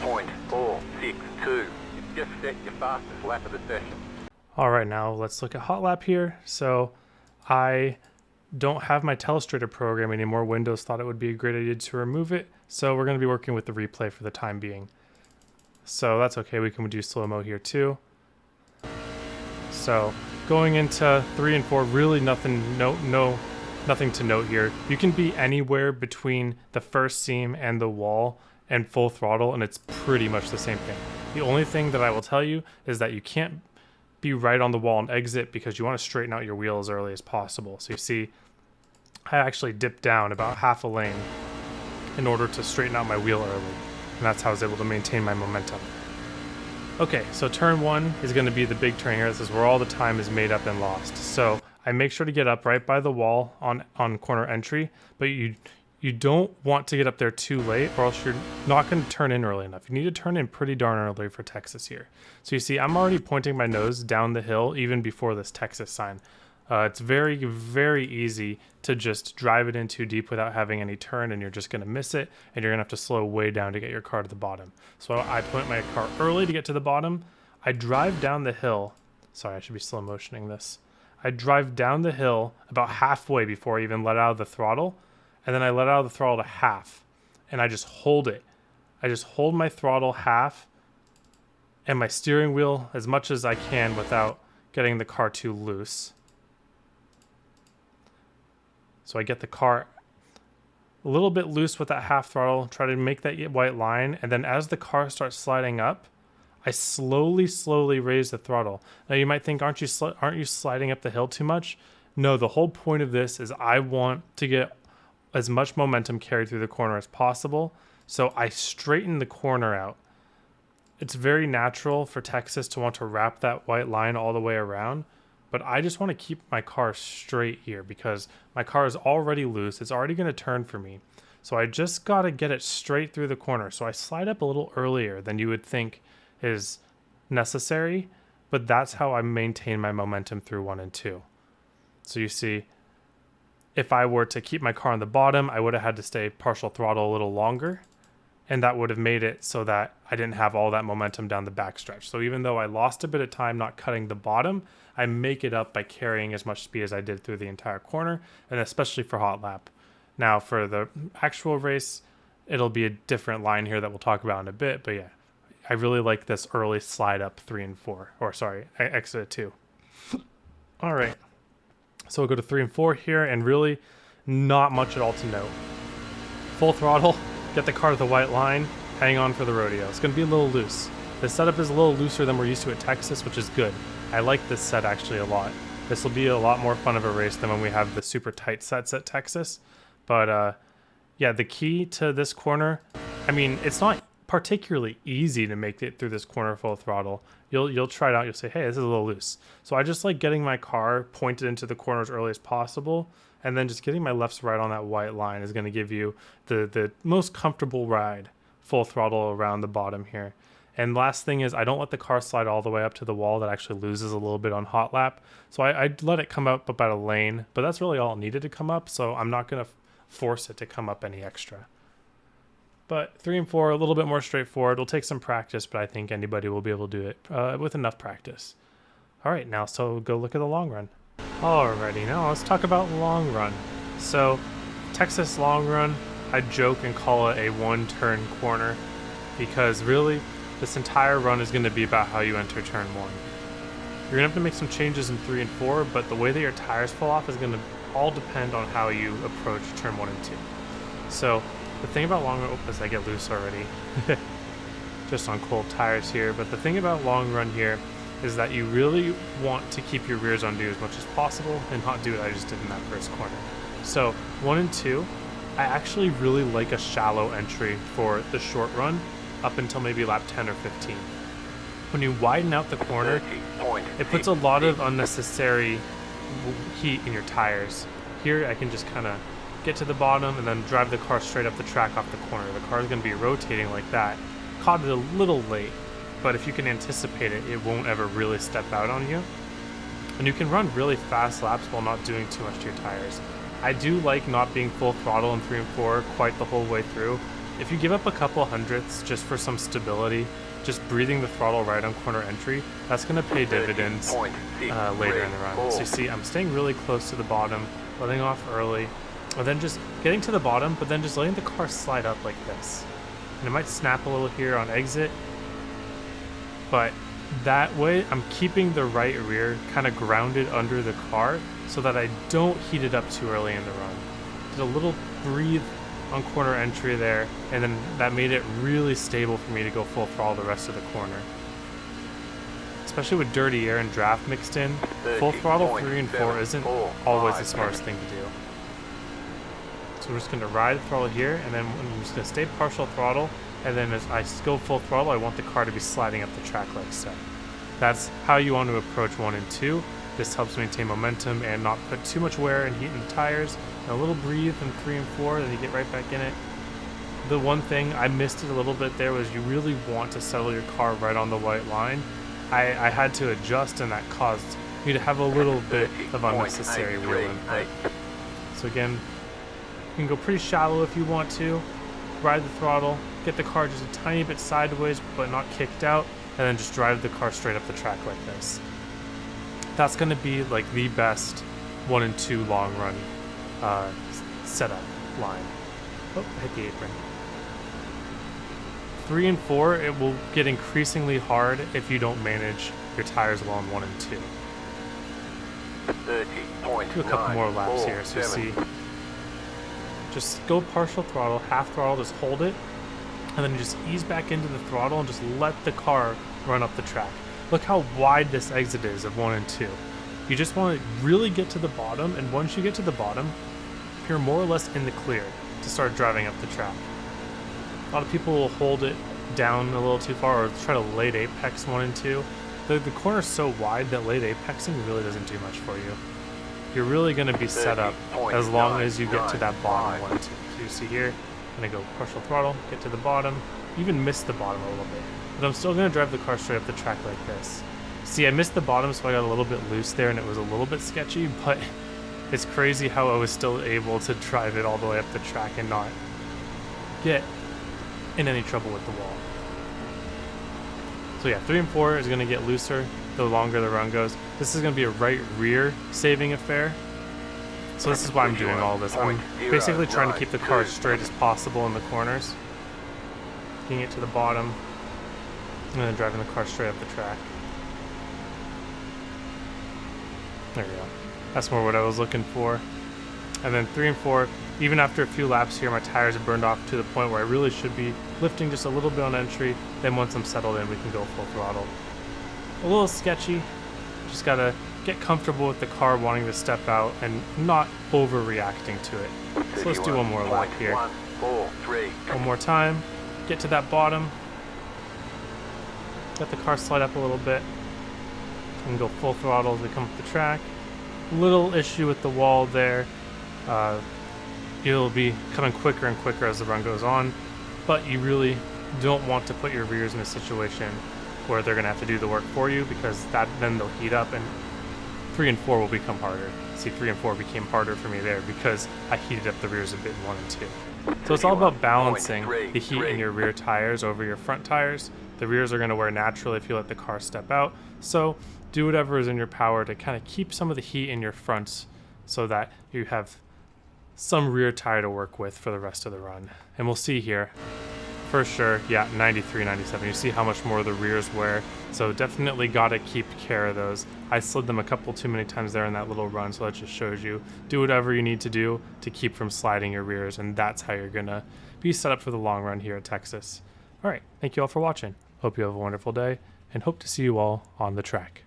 6.462. You've just set your fastest lap of the session. All right, now let's look at hot lap here. So I don't have my telestrator program anymore. Windows thought it would be a great idea to remove it. So we're going to be working with the replay for the time being. So that's okay. We can do slow-mo here too. So going into 3 and 4, really nothing to note here. You can be anywhere between the first seam and the wall and full throttle, and it's pretty much the same thing. The only thing that I will tell you is that you can't be right on the wall and exit because you want to straighten out your wheel as early as possible. So you see, I actually dipped down about half a lane in order to straighten out my wheel early, and that's how I was able to maintain my momentum. Okay, so turn 1 is going to be the big turn here. This is where all the time is made up and lost. So I make sure to get up right by the wall on corner entry, but you don't want to get up there too late or else you're not going to turn in early enough. You need to turn in pretty darn early for Texas here. So you see, I'm already pointing my nose down the hill even before this Texas sign. It's very, very easy to just drive it in too deep without having any turn, and you're just going to miss it, and you're going to have to slow way down to get your car to the bottom. So I point my car early to get to the bottom. I drive down the hill. Sorry, I should be slow motioning this. I drive down the hill about halfway before I even let out of the throttle, and then I let out of the throttle to half, and I just hold it. I just hold my throttle half and my steering wheel as much as I can without getting the car too loose. So I get the car a little bit loose with that half throttle, try to make that white line, and then as the car starts sliding up, I slowly raise the throttle. Now you might think, aren't you sliding up the hill too much? No, the whole point of this is I want to get as much momentum carried through the corner as possible, so I straighten the corner out. It's very natural for Texas to want to wrap that white line all the way around, but I just want to keep my car straight here because my car is already loose. It's already going to turn for me. So I just got to get it straight through the corner. So I slide up a little earlier than you would think is necessary, but that's how I maintain my momentum through 1 and 2. So you see, if I were to keep my car on the bottom, I would have had to stay partial throttle a little longer, and that would have made it so that I didn't have all that momentum down the backstretch. So even though I lost a bit of time not cutting the bottom, I make it up by carrying as much speed as I did through the entire corner, and especially for hot lap. Now for the actual race, it'll be a different line here that we'll talk about in a bit, but yeah, I really like this early slide up 3 and 4, or sorry, exit 2. All right, so we'll go to 3 and 4 here, and really not much at all to note. Full throttle, get the car to the white line, hang on for the rodeo. It's going to be a little loose. The setup is a little looser than we're used to at Texas, which is good. I like this set actually a lot. This will be a lot more fun of a race than when we have the super tight sets at Texas. But yeah, the key to this corner, I mean, it's not particularly easy to make it through this corner full throttle. You'll try it out, you'll say, hey, this is a little loose. So I just like getting my car pointed into the corner as early as possible, and then just getting my lefts right on that white line is going to give you the most comfortable ride, full throttle around the bottom here. And last thing is, I don't let the car slide all the way up to the wall. That actually loses a little bit on hot lap. So I let it come up about a lane, but that's really all it needed to come up, so I'm not going to force it to come up any extra. But 3 and 4, a little bit more straightforward. It'll take some practice, but I think anybody will be able to do it with enough practice. All right, now so go look at the long run. Alrighty, now let's talk about long run. So Texas long run, I joke and call it a one-turn corner because really this entire run is going to be about how you enter turn 1. You're going to have to make some changes in 3 and 4, but the way that your tires fall off is going to all depend on how you approach turn 1 and 2. So the thing about long run, as I get loose already, just on cold tires here, but the thing about long run here is that you really want to keep your rears undo as much as possible and not do what I just did in that first corner. So 1 and 2, I actually really like a shallow entry for the short run up until maybe lap 10 or 15. When you widen out the corner, it puts a lot of unnecessary heat in your tires. Here I can just kind of get to the bottom and then drive the car straight up the track off the corner. The car is going to be rotating like that. Caught it a little late, but if you can anticipate it, it won't ever really step out on you. And you can run really fast laps while not doing too much to your tires. I do like not being full throttle in 3 and 4 quite the whole way through. If you give up a couple hundredths just for some stability, just breathing the throttle right on corner entry, that's going to pay dividends later in the run. So you see, I'm staying really close to the bottom, letting off early, and then just getting to the bottom, but then just letting the car slide up like this. And it might snap a little here on exit, but that way I'm keeping the right rear kind of grounded under the car so that I don't heat it up too early in the run. Did a little breathe on corner entry there, and then that made it really stable for me to go full throttle the rest of the corner. Especially with dirty air and draft mixed in, full throttle 3 and 4 isn't always the smartest thing to do. So we're just going to ride throttle here, and then I'm just going to stay partial throttle, and then as I go full throttle, I want the car to be sliding up the track like so. That's how you want to approach 1 and 2. This helps maintain momentum and not put too much wear and heat in the tires. And a little breathe in 3 and 4, then you get right back in it. The one thing, I missed it a little bit there, was you really want to settle your car right on the white line. I had to adjust, and that caused me to have a little bit of unnecessary wheel input. So again, you can go pretty shallow if you want to, ride the throttle, get the car just a tiny bit sideways but not kicked out, and then just drive the car straight up the track like this. That's going to be like the best 1 and 2 long run setup line. Oh, I hit the apron. 3 and 4, it will get increasingly hard if you don't manage your tires well in 1 and 2. Do a couple more laps here, so you see. Just go partial throttle, half throttle, just hold it, and then you just ease back into the throttle and just let the car run up the track. Look how wide this exit is of 1 and 2. You just want to really get to the bottom, and once you get to the bottom, you're more or less in the clear to start driving up the track. A lot of people will hold it down a little too far or try to late apex 1 and 2. The corner's so wide that late apexing really doesn't do much for you. You're really going to be set up as long as you get to that bottom 1 and 2. So you see here, I'm going to go partial throttle, get to the bottom, even miss the bottom a little bit. But I'm still going to drive the car straight up the track like this. See, I missed the bottom, so I got a little bit loose there, and it was a little bit sketchy, but it's crazy how I was still able to drive it all the way up the track and not get in any trouble with the wall. So yeah, 3 and 4 is going to get looser the longer the run goes. This is going to be a right rear saving affair. So this is why I'm doing all this. I'm basically trying to keep the car as straight as possible in the corners, getting it to the bottom, and then driving the car straight up the track. There we go. That's more what I was looking for. And then 3 and 4, even after a few laps here, my tires have burned off to the point where I really should be lifting just a little bit on entry. Then once I'm settled in, we can go full throttle. A little sketchy. Just gotta get comfortable with the car wanting to step out and not overreacting to it. So let's do one more lap here. One more time. Get to that bottom. Let the car slide up a little bit. And go full throttle as we come up the track. Little issue with the wall there. It'll be coming quicker and quicker as the run goes on, but you really don't want to put your rears in a situation where they're going to have to do the work for you, because then they'll heat up and 3 and 4 will become harder. See, 3 and 4 became harder for me there because I heated up the rears a bit in 1 and 2. So it's all about balancing the heat in your rear tires over your front tires. The rears are going to wear naturally if you let the car step out, so do whatever is in your power to kind of keep some of the heat in your fronts so that you have some rear tire to work with for the rest of the run. And we'll see here. For sure, yeah, 93, 97. You see how much more the rears wear, so definitely got to keep care of those. I slid them a couple too many times there in that little run, so that just shows you do whatever you need to do to keep from sliding your rears, and that's how you're going to be set up for the long run here at Texas. All right, thank you all for watching. Hope you have a wonderful day, and hope to see you all on the track.